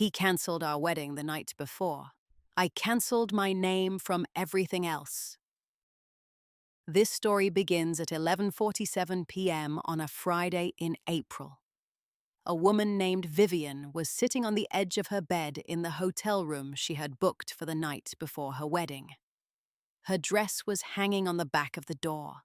He cancelled our wedding the night before. I cancelled my name from everything else. This story begins at 11:47 p.m. on a Friday in April. A woman named Vivian was sitting on the edge of her bed in the hotel room she had booked for the night before her wedding. Her dress was hanging on the back of the door.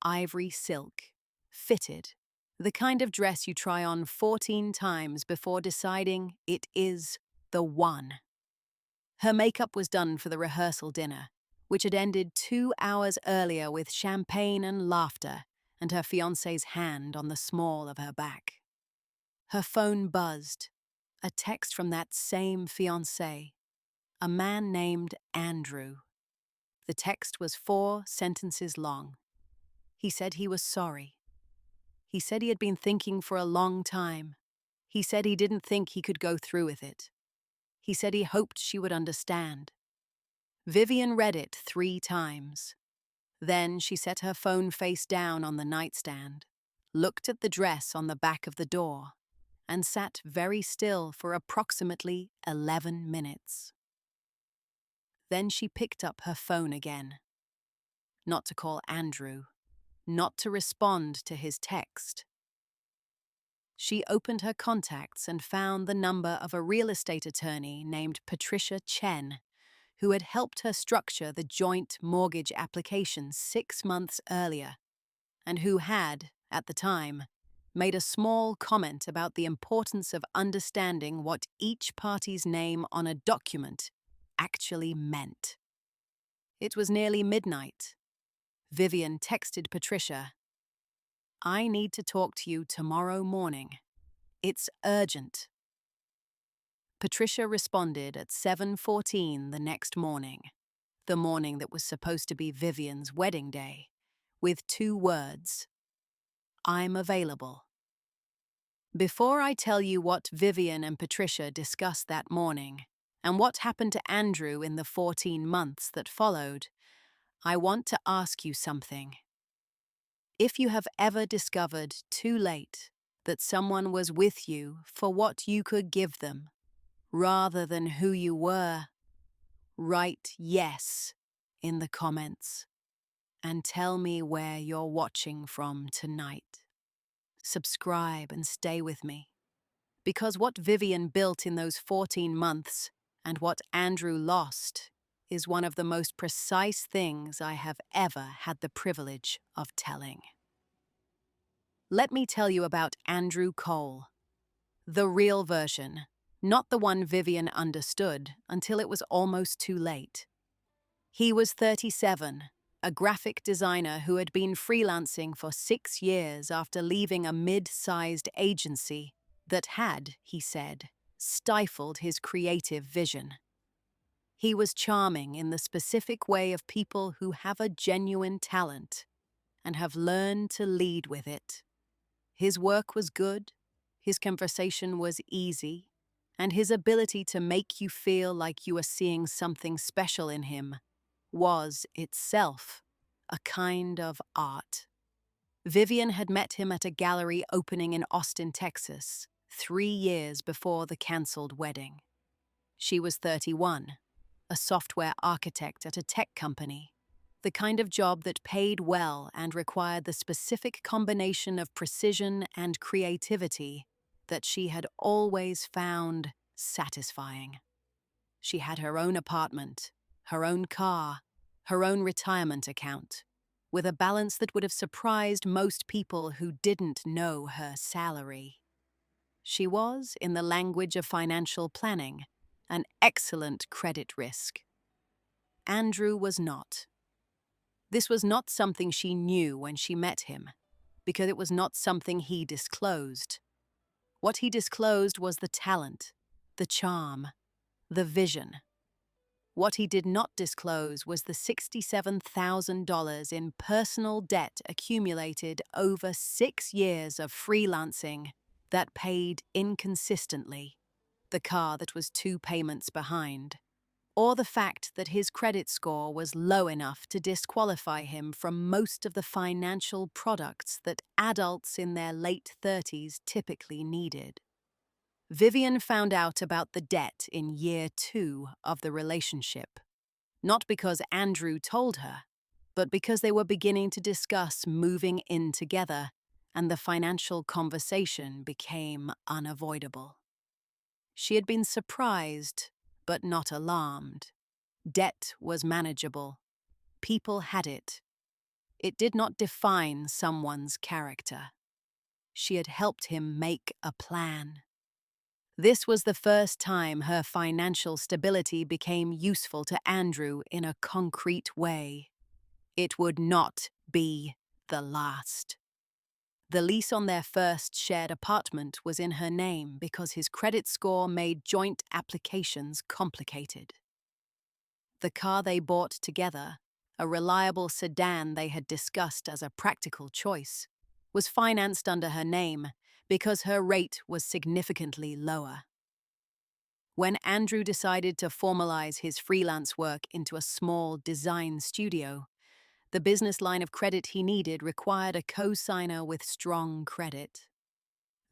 Ivory silk, fitted, the kind of dress you try on 14 times before deciding it is the one. Her makeup was done for the rehearsal dinner, which had ended 2 hours earlier with champagne and laughter and her fiancé's hand on the small of her back. Her phone buzzed, a text from that same fiancé, a man named Andrew. The text was 4 sentences long. He said he was sorry. He said he had been thinking for a long time. He said he didn't think he could go through with it. He said he hoped she would understand. Vivian read it 3 times. Then she set her phone face down on the nightstand, looked at the dress on the back of the door, and sat very still for approximately 11 minutes. Then she picked up her phone again. Not to call Andrew, not to respond to his text. She opened her contacts and found the number of a real estate attorney named Patricia Chen, who had helped her structure the joint mortgage application 6 months earlier, and who had, at the time, made a small comment about the importance of understanding what each party's name on a document actually meant. It was nearly midnight. Vivian texted Patricia, "I need to talk to you tomorrow morning. It's urgent." Patricia responded at 7:14 the next morning, the morning that was supposed to be Vivian's wedding day, with 2 words, "I'm available." Before I tell you what Vivian and Patricia discussed that morning, and what happened to Andrew in the 14 months that followed, I want to ask you something. If you have ever discovered too late that someone was with you for what you could give them, rather than who you were, write yes in the comments and tell me where you're watching from tonight. Subscribe and stay with me, because what Vivian built in those 14 months and what Andrew lost is one of the most precise things I have ever had the privilege of telling. Let me tell you about Andrew Cole, the real version, not the one Vivian understood until it was almost too late. He was 37, a graphic designer who had been freelancing for 6 years after leaving a mid-sized agency that had, he said, stifled his creative vision. He was charming in the specific way of people who have a genuine talent and have learned to lead with it. His work was good, his conversation was easy, and his ability to make you feel like you were seeing something special in him was itself a kind of art. Vivian had met him at a gallery opening in Austin, Texas, 3 years before the cancelled wedding. She was 31, a software architect at a tech company, the kind of job that paid well and required the specific combination of precision and creativity that she had always found satisfying. She had her own apartment, her own car, her own retirement account, with a balance that would have surprised most people who didn't know her salary. She was, in the language of financial planning, an excellent credit risk. Andrew was not. This was not something she knew when she met him, because it was not something he disclosed. What he disclosed was the talent, the charm, the vision. What he did not disclose was the $67,000 in personal debt accumulated over 6 years of freelancing that paid inconsistently, the car that was 2 payments behind, or the fact that his credit score was low enough to disqualify him from most of the financial products that adults in their late 30s typically needed. Vivian found out about the debt in year 2 of the relationship, not because Andrew told her, but because they were beginning to discuss moving in together, and the financial conversation became unavoidable. She had been surprised, but not alarmed. Debt was manageable. People had it. It did not define someone's character. She had helped him make a plan. This was the first time her financial stability became useful to Andrew in a concrete way. It would not be the last. The lease on their first shared apartment was in her name because his credit score made joint applications complicated. The car they bought together, a reliable sedan they had discussed as a practical choice, was financed under her name because her rate was significantly lower. When Andrew decided to formalize his freelance work into a small design studio, the business line of credit he needed required a co-signer with strong credit.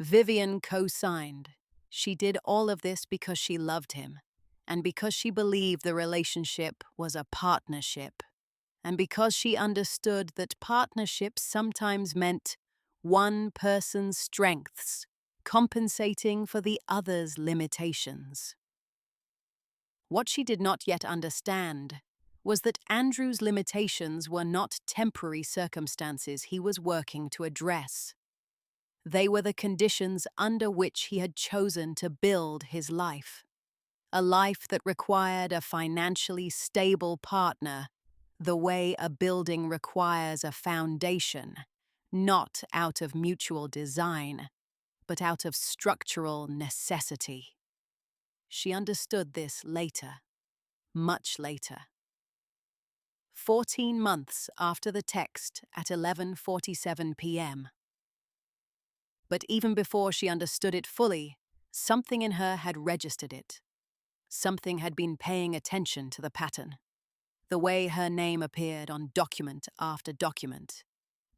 Vivian co-signed. She did all of this because she loved him, and because she believed the relationship was a partnership, and because she understood that partnerships sometimes meant one person's strengths compensating for the other's limitations. What she did not yet understand was that Andrew's limitations were not temporary circumstances he was working to address. They were the conditions under which he had chosen to build his life. A life that required a financially stable partner, the way a building requires a foundation, not out of mutual design, but out of structural necessity. She understood this later, much later. 14 months after the text at 11:47 p.m. But even before she understood it fully, something in her had registered it. Something had been paying attention to the pattern. The way her name appeared on document after document.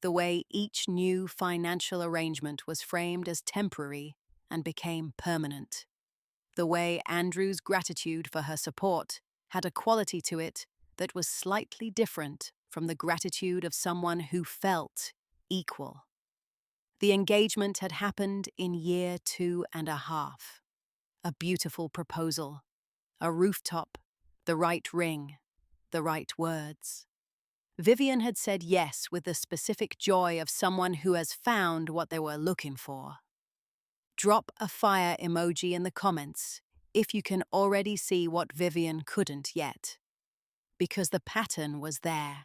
The way each new financial arrangement was framed as temporary and became permanent. The way Andrew's gratitude for her support had a quality to it that was slightly different from the gratitude of someone who felt equal. The engagement had happened in year 2.5. A beautiful proposal, a rooftop, the right ring, the right words. Vivian had said yes with the specific joy of someone who has found what they were looking for. Drop a fire emoji in the comments if you can already see what Vivian couldn't yet. Because the pattern was there.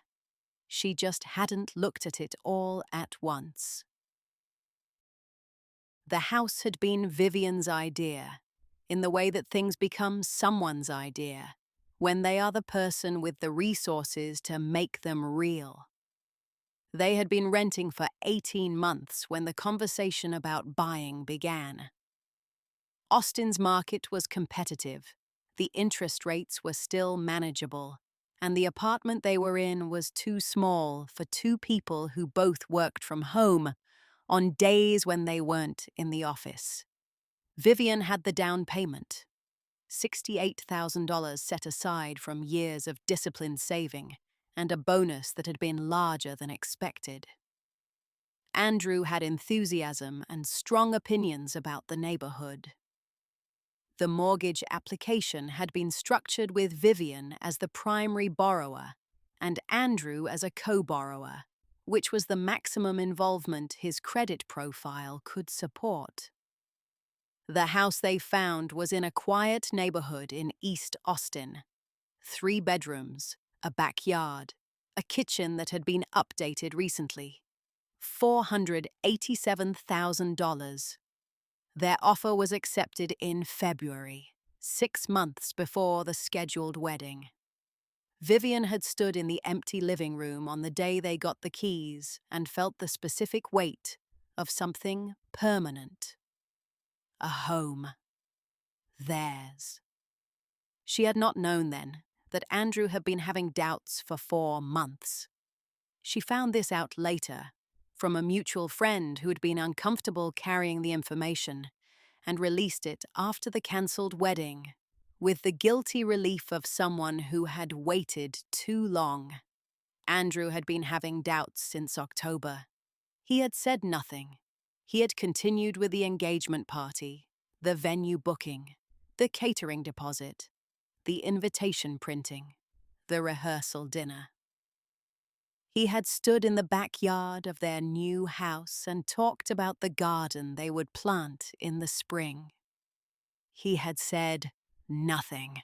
She just hadn't looked at it all at once. The house had been Vivian's idea, in the way that things become someone's idea, when they are the person with the resources to make them real. They had been renting for 18 months when the conversation about buying began. Austin's market was competitive, the interest rates were still manageable, and the apartment they were in was too small for two people who both worked from home on days when they weren't in the office. Vivian had the down payment, $68,000 set aside from years of disciplined saving, and a bonus that had been larger than expected. Andrew had enthusiasm and strong opinions about the neighborhood. The mortgage application had been structured with Vivian as the primary borrower and Andrew as a co-borrower, which was the maximum involvement his credit profile could support. The house they found was in a quiet neighborhood in East Austin. 3 bedrooms, a backyard, a kitchen that had been updated recently. $487,000. Their offer was accepted in February, 6 months before the scheduled wedding. Vivian had stood in the empty living room on the day they got the keys and felt the specific weight of something permanent. A home. Theirs. She had not known then that Andrew had been having doubts for 4 months. She found this out later, from a mutual friend who had been uncomfortable carrying the information, and released it after the cancelled wedding, with the guilty relief of someone who had waited too long. Andrew had been having doubts since October. He had said nothing. He had continued with the engagement party, the venue booking, the catering deposit, the invitation printing, the rehearsal dinner. He had stood in the backyard of their new house and talked about the garden they would plant in the spring. He had said nothing.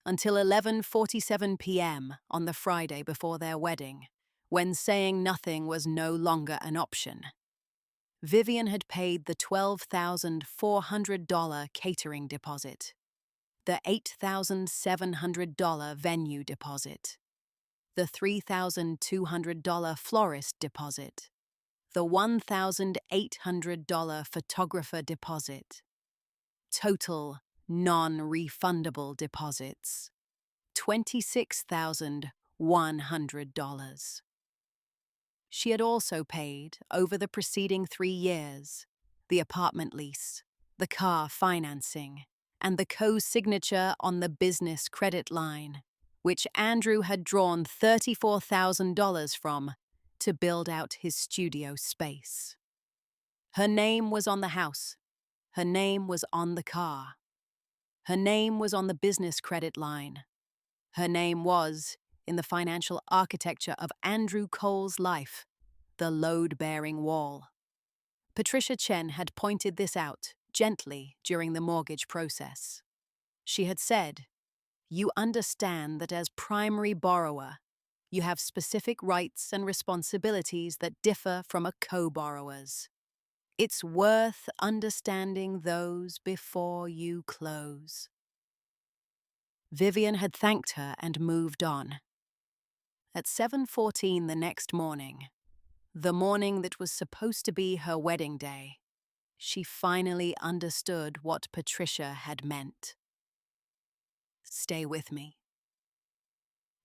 Until 11:47 p.m. on the Friday before their wedding, when saying nothing was no longer an option. Vivian had paid the $12,400 catering deposit, the $8,700 venue deposit, the $3,200 florist deposit, the $1,800 photographer deposit. Total non-refundable deposits, $26,100. She had also paid, over the preceding 3 years, the apartment lease, the car financing, and the co-signature on the business credit line, which Andrew had drawn $34,000 from to build out his studio space. Her name was on the house. Her name was on the car. Her name was on the business credit line. Her name was, in the financial architecture of Andrew Cole's life, the load-bearing wall. Patricia Chen had pointed this out gently during the mortgage process. She had said, "You understand that as primary borrower, you have specific rights and responsibilities that differ from a co-borrower's. It's worth understanding those before you close." Vivian had thanked her and moved on. At 7:14 the next morning, the morning that was supposed to be her wedding day, she finally understood what Patricia had meant. Stay with me.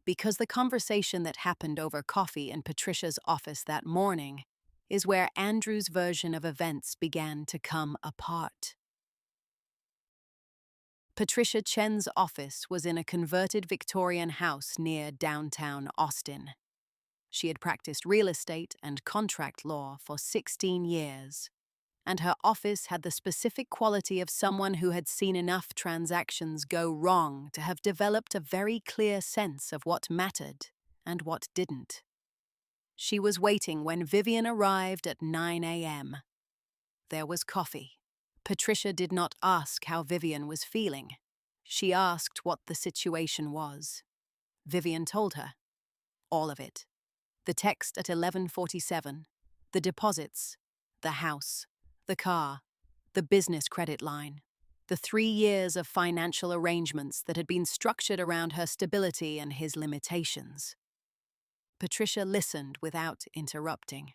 Because the conversation that happened over coffee in Patricia's office that morning is where Andrew's version of events began to come apart. Patricia Chen's office was in a converted Victorian house near downtown Austin. She had practiced real estate and contract law for 16 years, and her office had the specific quality of someone who had seen enough transactions go wrong to have developed a very clear sense of what mattered and what didn't. She was waiting when Vivian arrived at 9 a.m. There was coffee. Patricia did not ask how Vivian was feeling. She asked what the situation was. Vivian told her. All of it. The text at 11:47, the deposits, the house, the car, the business credit line, the 3 years of financial arrangements that had been structured around her stability and his limitations. Patricia listened without interrupting.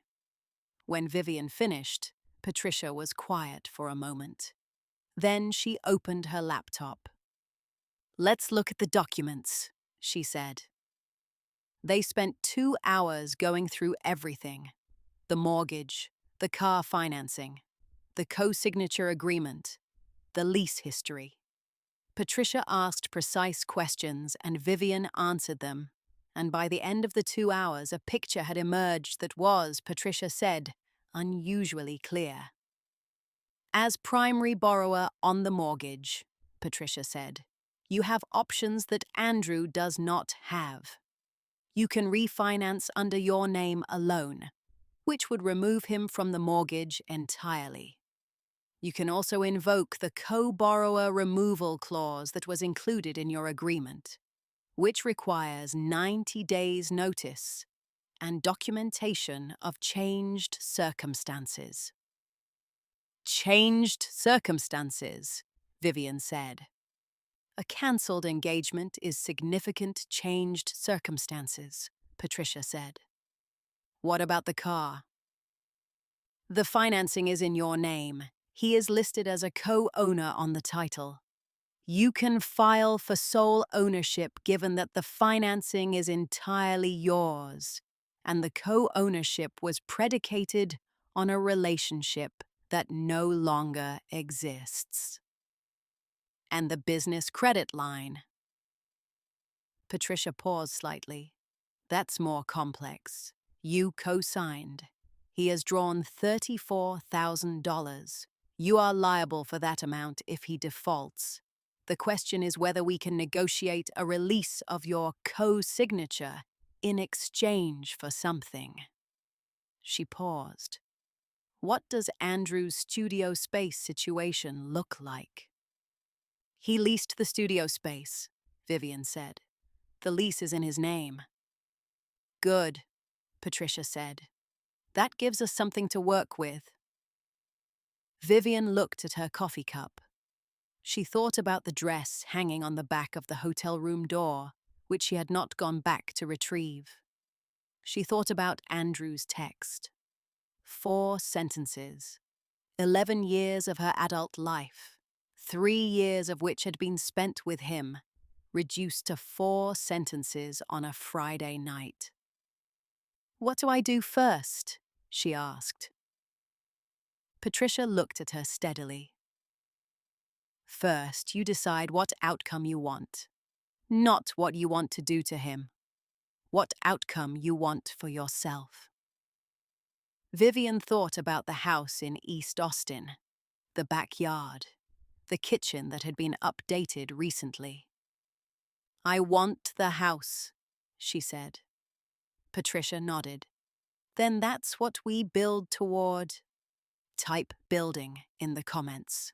When Vivian finished, Patricia was quiet for a moment. Then she opened her laptop. "Let's look at the documents," she said. They spent 2 hours going through everything: the mortgage, the car financing, the co-signature agreement, the lease history. Patricia asked precise questions and Vivian answered them, and by the end of the 2 hours a picture had emerged that was, Patricia said, unusually clear. As primary borrower on the mortgage, Patricia said, you have options that Andrew does not have. You can refinance under your name alone, which would remove him from the mortgage entirely. You can also invoke the co-borrower removal clause that was included in your agreement, which requires 90 days' notice and documentation of changed circumstances. Changed circumstances, Vivian said. A cancelled engagement is significant changed circumstances, Patricia said. What about the car? The financing is in your name. He is listed as a co-owner on the title. You can file for sole ownership given that the financing is entirely yours, and the co-ownership was predicated on a relationship that no longer exists. And the business credit line. Patricia paused slightly. That's more complex. You co-signed. He has drawn $34,000. You are liable for that amount if he defaults. The question is whether we can negotiate a release of your co-signature in exchange for something. She paused. What does Andrew's studio space situation look like? He leased the studio space, Vivian said. The lease is in his name. Good, Patricia said. That gives us something to work with. Vivian looked at her coffee cup. She thought about the dress hanging on the back of the hotel room door, which she had not gone back to retrieve. She thought about Andrew's text. 4 sentences. 11 years of her adult life, 3 years of which had been spent with him, reduced to 4 sentences on a Friday night. What do I do first? She asked. Patricia looked at her steadily. First, you decide what outcome you want, not what you want to do to him. What outcome you want for yourself. Vivian thought about the house in East Austin, the backyard, the kitchen that had been updated recently. I want the house, she said. Patricia nodded. Then that's what we build toward. Type building in the comments.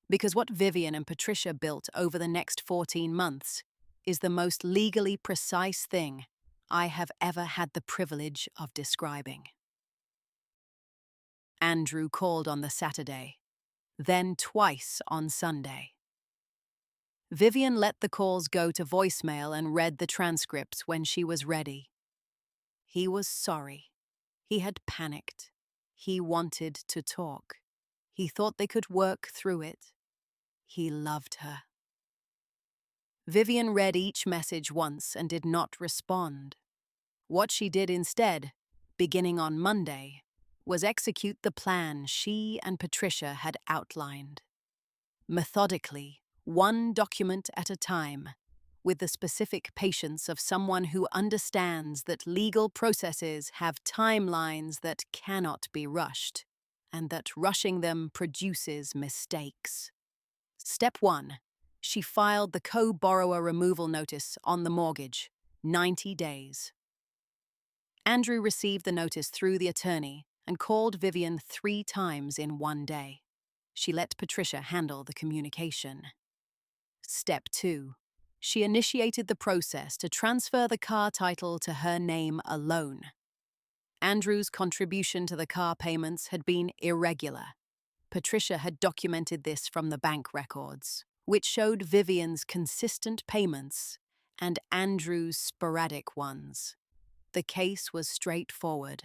Because what Vivian and Patricia built over the next 14 months is the most legally precise thing I have ever had the privilege of describing. Andrew called on the Saturday, then twice on Sunday. Vivian let the calls go to voicemail and read the transcripts when she was ready. He was sorry. He had panicked. He wanted to talk. He thought they could work through it. He loved her. Vivian read each message once and did not respond. What she did instead, beginning on Monday, was execute the plan she and Patricia had outlined. Methodically, one document at a time, with the specific patience of someone who understands that legal processes have timelines that cannot be rushed, and that rushing them produces mistakes. Step 1. She filed the co-borrower removal notice on the mortgage, 90 days. Andrew received the notice through the attorney and called Vivian 3 times in one day. She let Patricia handle the communication. Step 2. She initiated the process to transfer the car title to her name alone. Andrew's contribution to the car payments had been irregular. Patricia had documented this from the bank records, which showed Vivian's consistent payments and Andrew's sporadic ones. The case was straightforward.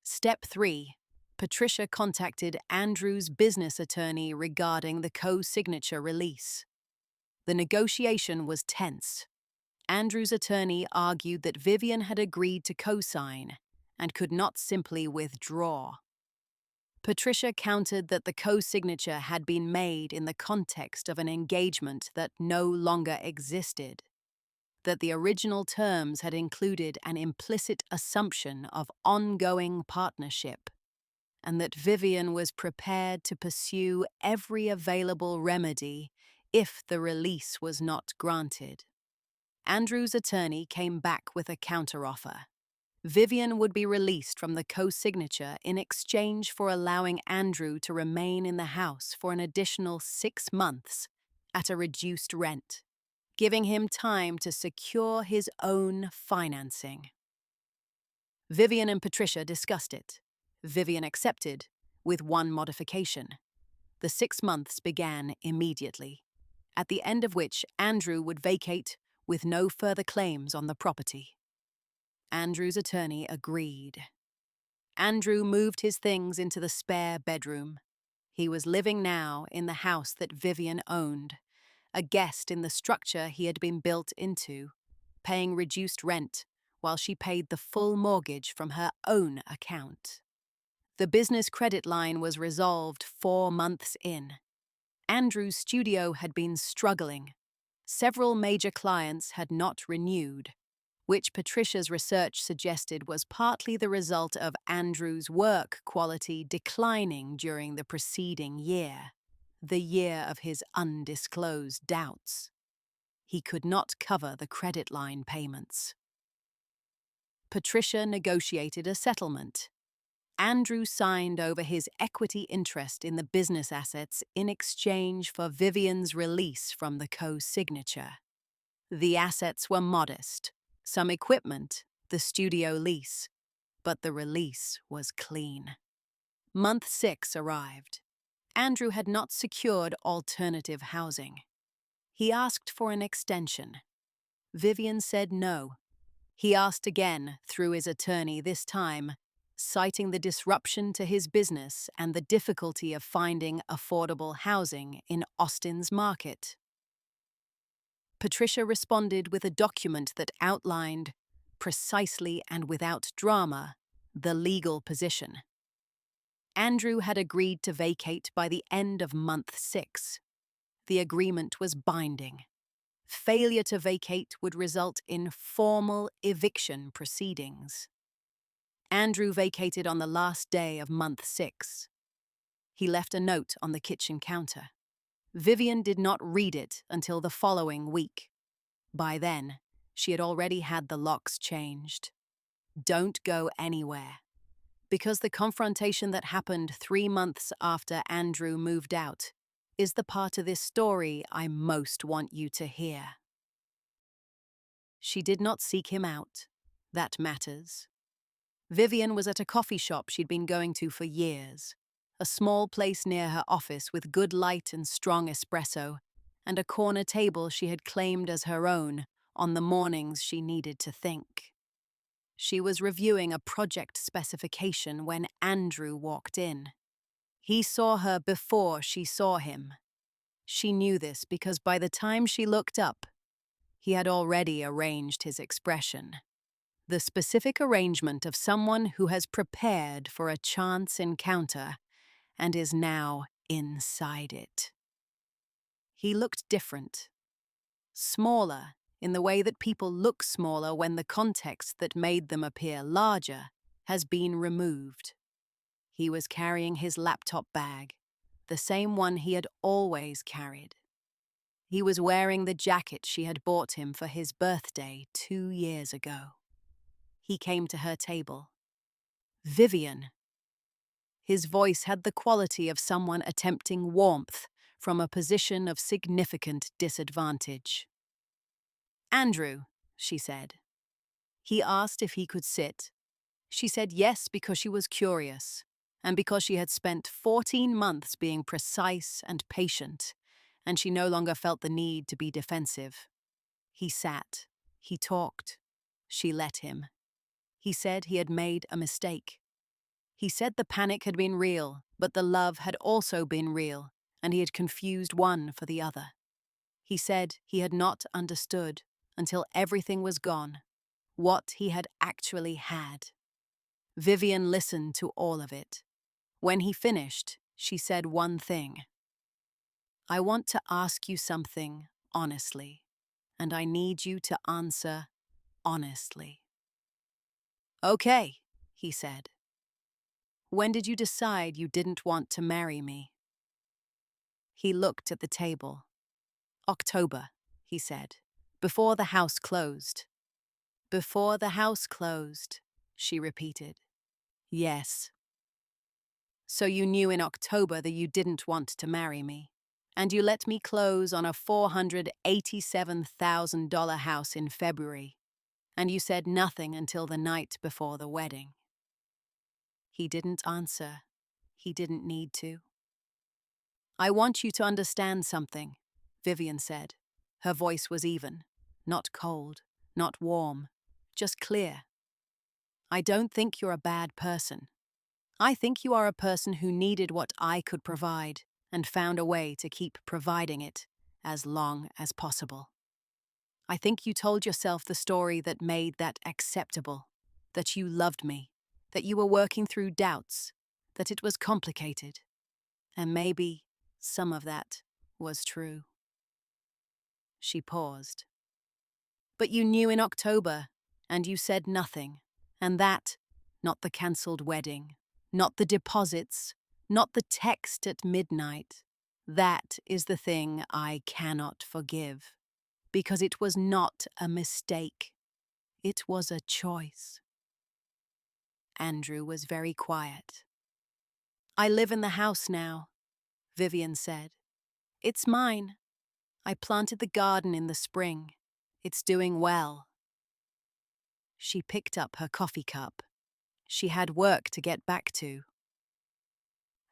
Step 3. Patricia contacted Andrew's business attorney regarding the co-signature release. The negotiation was tense. Andrew's attorney argued that Vivian had agreed to co-sign and could not simply withdraw. Patricia countered that the co-signature had been made in the context of an engagement that no longer existed, that the original terms had included an implicit assumption of ongoing partnership, and that Vivian was prepared to pursue every available remedy if the release was not granted. Andrew's attorney came back with a counteroffer. Vivian would be released from the co-signature in exchange for allowing Andrew to remain in the house for an additional 6 months at a reduced rent, giving him time to secure his own financing. Vivian and Patricia discussed it. Vivian accepted, with one modification. The 6 months began immediately, at the end of which Andrew would vacate with no further claims on the property. Andrew's attorney agreed. Andrew moved his things into the spare bedroom. He was living now in the house that Vivian owned, a guest in the structure he had been built into, paying reduced rent while she paid the full mortgage from her own account. The business credit line was resolved 4 months in. Andrew's studio had been struggling. Several major clients had not renewed, which Patricia's research suggested was partly the result of Andrew's work quality declining during the preceding year, the year of his undisclosed doubts. He could not cover the credit line payments. Patricia negotiated a settlement. Andrew signed over his equity interest in the business assets in exchange for Vivian's release from the co-signature. The assets were modest, some equipment, the studio lease, but the release was clean. Month 6 arrived. Andrew had not secured alternative housing. He asked for an extension. Vivian said no. He asked again through his attorney this time, citing the disruption to his business and the difficulty of finding affordable housing in Austin's market. Patricia responded with a document that outlined, precisely and without drama, the legal position. Andrew had agreed to vacate by the end of month 6. The agreement was binding. Failure to vacate would result in formal eviction proceedings. Andrew vacated on the last day of month 6. He left a note on the kitchen counter. Vivian did not read it until the following week. By then, she had already had the locks changed. Don't go anywhere. Because the confrontation that happened 3 months after Andrew moved out is the part of this story I most want you to hear. She did not seek him out. That matters. Vivian was at a coffee shop she'd been going to for years, a small place near her office with good light and strong espresso, and a corner table she had claimed as her own on the mornings she needed to think. She was reviewing a project specification when Andrew walked in. He saw her before she saw him. She knew this because by the time she looked up, he had already arranged his expression. The specific arrangement of someone who has prepared for a chance encounter and is now inside it. He looked different. Smaller, in the way that people look smaller when the context that made them appear larger has been removed. He was carrying his laptop bag, the same one he had always carried. He was wearing the jacket she had bought him for his birthday 2 years ago. He came to her table. Vivian. His voice had the quality of someone attempting warmth from a position of significant disadvantage. Andrew, she said. He asked if he could sit. She said yes because she was curious, and because she had spent 14 months being precise and patient, and she no longer felt the need to be defensive. He sat. He talked. She let him. He said he had made a mistake. He said the panic had been real, but the love had also been real, and he had confused one for the other. He said he had not understood until everything was gone, what he had actually had. Vivian listened to all of it. When he finished, she said one thing. I want to ask you something honestly, and I need you to answer honestly. Okay, he said. When did you decide you didn't want to marry me? He looked at the table. October, he said, before the house closed. Before the house closed, she repeated. Yes. So you knew in October that you didn't want to marry me, and you let me close on a $487,000 house in February, and you said nothing until the night before the wedding. He didn't answer. He didn't need to. I want you to understand something, Vivian said. Her voice was even, not cold, not warm, just clear. I don't think you're a bad person. I think you are a person who needed what I could provide and found a way to keep providing it as long as possible. I think you told yourself the story that made that acceptable, that you loved me, that you were working through doubts, that it was complicated, and maybe some of that was true. She paused. But you knew in October, and you said nothing. And that, not the cancelled wedding, not the deposits, not the text at midnight, that is the thing I cannot forgive. Because it was not a mistake. It was a choice. Andrew was very quiet. I live in the house now, Vivian said. It's mine. I planted the garden in the spring. It's doing well. She picked up her coffee cup. She had work to get back to.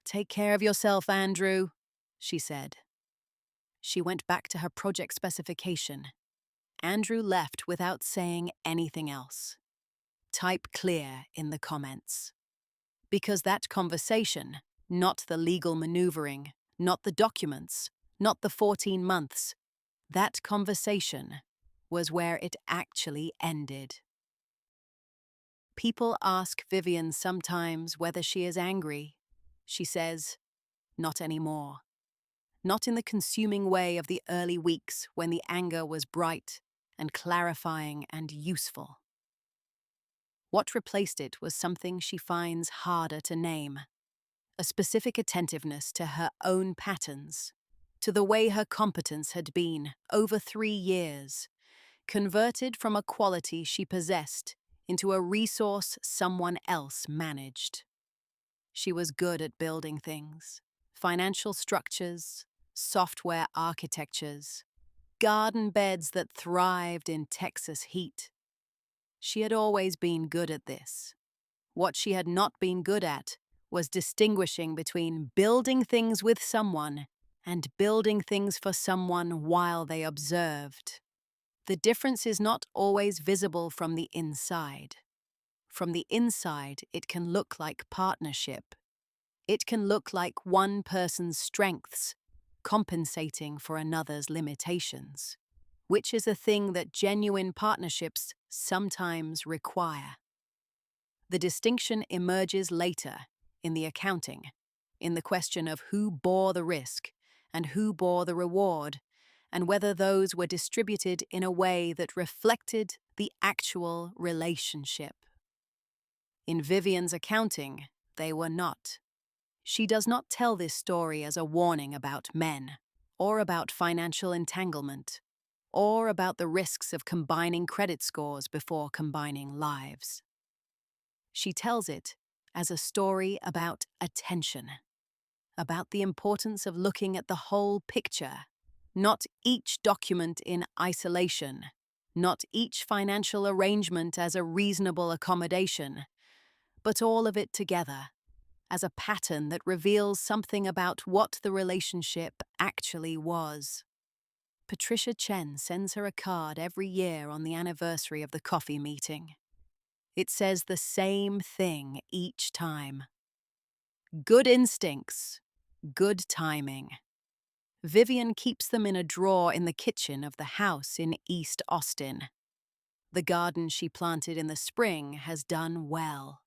Take care of yourself, Andrew, she said. She went back to her project specification. Andrew left without saying anything else. Type clear in the comments. Because that conversation, not the legal maneuvering, not the documents, not the 14 months, that conversation was where it actually ended. People ask Vivian sometimes whether she is angry. She says, not anymore. Not in the consuming way of the early weeks when the anger was bright and clarifying and useful. What replaced it was something she finds harder to name. A specific attentiveness to her own patterns, to the way her competence had been over 3 years, converted from a quality she possessed into a resource someone else managed. She was good at building things, financial structures, software architectures, garden beds that thrived in Texas heat. She had always been good at this. What she had not been good at was distinguishing between building things with someone and building things for someone while they observed. The difference is not always visible from the inside. From the inside, it can look like partnership. It can look like one person's strengths compensating for another's limitations, which is a thing that genuine partnerships sometimes require. The distinction emerges later in the accounting, in the question of who bore the risk and who bore the reward, and whether those were distributed in a way that reflected the actual relationship. In Vivian's accounting, they were not. She does not tell this story as a warning about men, or about financial entanglement, or about the risks of combining credit scores before combining lives. She tells it as a story about attention, about the importance of looking at the whole picture, not each document in isolation, not each financial arrangement as a reasonable accommodation, but all of it together, as a pattern that reveals something about what the relationship actually was. Patricia Chen sends her a card every year on the anniversary of the coffee meeting. It says the same thing each time. Good instincts, good timing. Vivian keeps them in a drawer in the kitchen of the house in East Austin. The garden she planted in the spring has done well.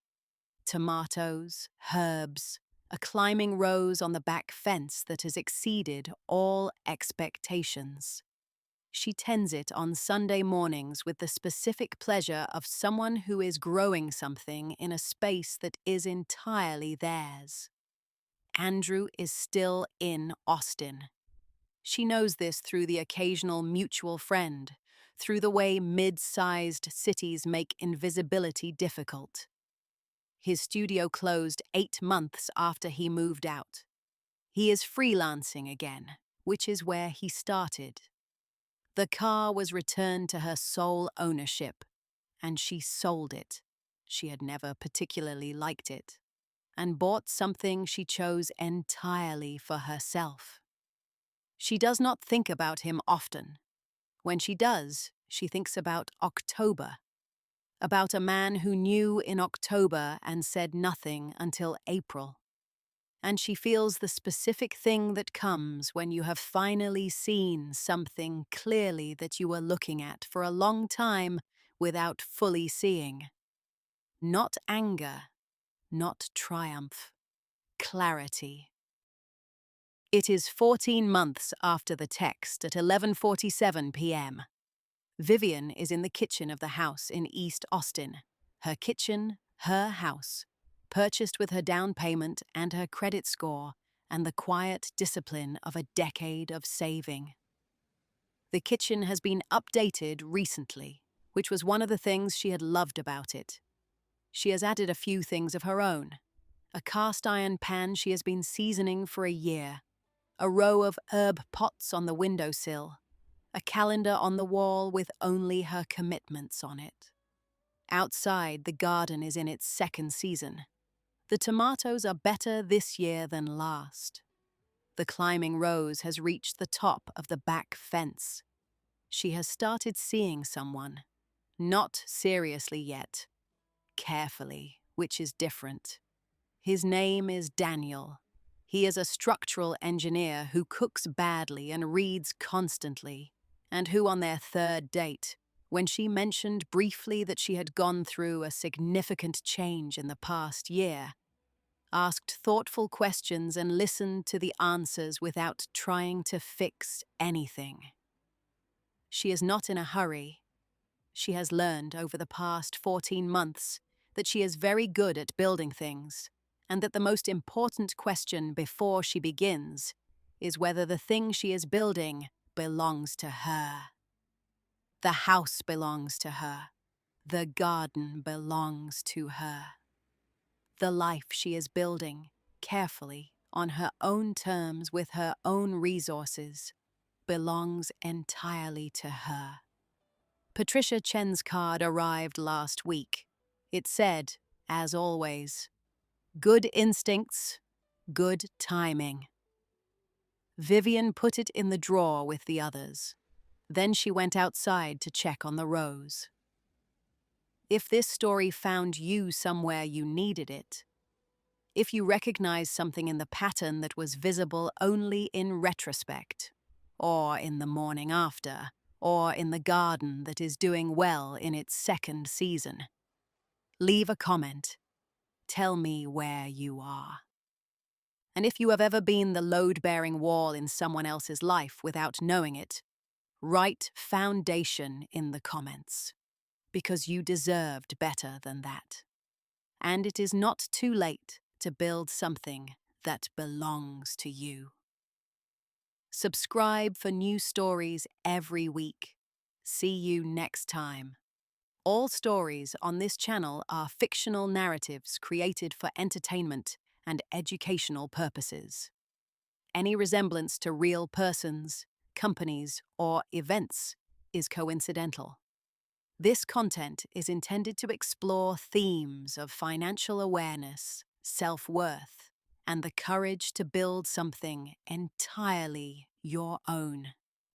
Tomatoes, herbs, a climbing rose on the back fence that has exceeded all expectations. She tends it on Sunday mornings with the specific pleasure of someone who is growing something in a space that is entirely theirs. Andrew is still in Austin. She knows this through the occasional mutual friend, through the way mid-sized cities make invisibility difficult. His studio closed 8 months after he moved out. He is freelancing again, which is where he started. The car was returned to her sole ownership, and she sold it. She had never particularly liked it, and bought something she chose entirely for herself. She does not think about him often. When she does, she thinks about October, about a man who knew in October and said nothing until April. And she feels the specific thing that comes when you have finally seen something clearly that you were looking at for a long time without fully seeing. Not anger, not triumph, clarity. It is 14 months after the text at 11:47 p.m. Vivian is in the kitchen of the house in East Austin. Her kitchen, her house, purchased with her down payment and her credit score and the quiet discipline of a decade of saving. The kitchen has been updated recently, which was one of the things she had loved about it. She has added a few things of her own. A cast iron pan she has been seasoning for a year, a row of herb pots on the windowsill, a calendar on the wall with only her commitments on it. Outside, the garden is in its second season. The tomatoes are better this year than last. The climbing rose has reached the top of the back fence. She has started seeing someone. Not seriously yet. Carefully, which is different. His name is Daniel. He is a structural engineer who cooks badly and reads constantly, and who on their third date, when she mentioned briefly that she had gone through a significant change in the past year, asked thoughtful questions and listened to the answers without trying to fix anything. She is not in a hurry. She has learned over the past 14 months that she is very good at building things, and that the most important question before she begins is whether the thing she is building belongs to her. The house belongs to her. The garden belongs to her. The life she is building, carefully, on her own terms with her own resources, belongs entirely to her. Patricia Chen's card arrived last week. It said, as always, good instincts, good timing. Vivian put it in the drawer with the others. Then she went outside to check on the rose. If this story found you somewhere you needed it, if you recognized something in the pattern that was visible only in retrospect, or in the morning after, or in the garden that is doing well in its second season, leave a comment. Tell me where you are. And if you have ever been the load-bearing wall in someone else's life without knowing it, write foundation in the comments, because you deserved better than that. And it is not too late to build something that belongs to you. Subscribe for new stories every week. See you next time. All stories on this channel are fictional narratives created for entertainment and educational purposes. Any resemblance to real persons, companies, or events is coincidental. This content is intended to explore themes of financial awareness, self-worth, and the courage to build something entirely your own.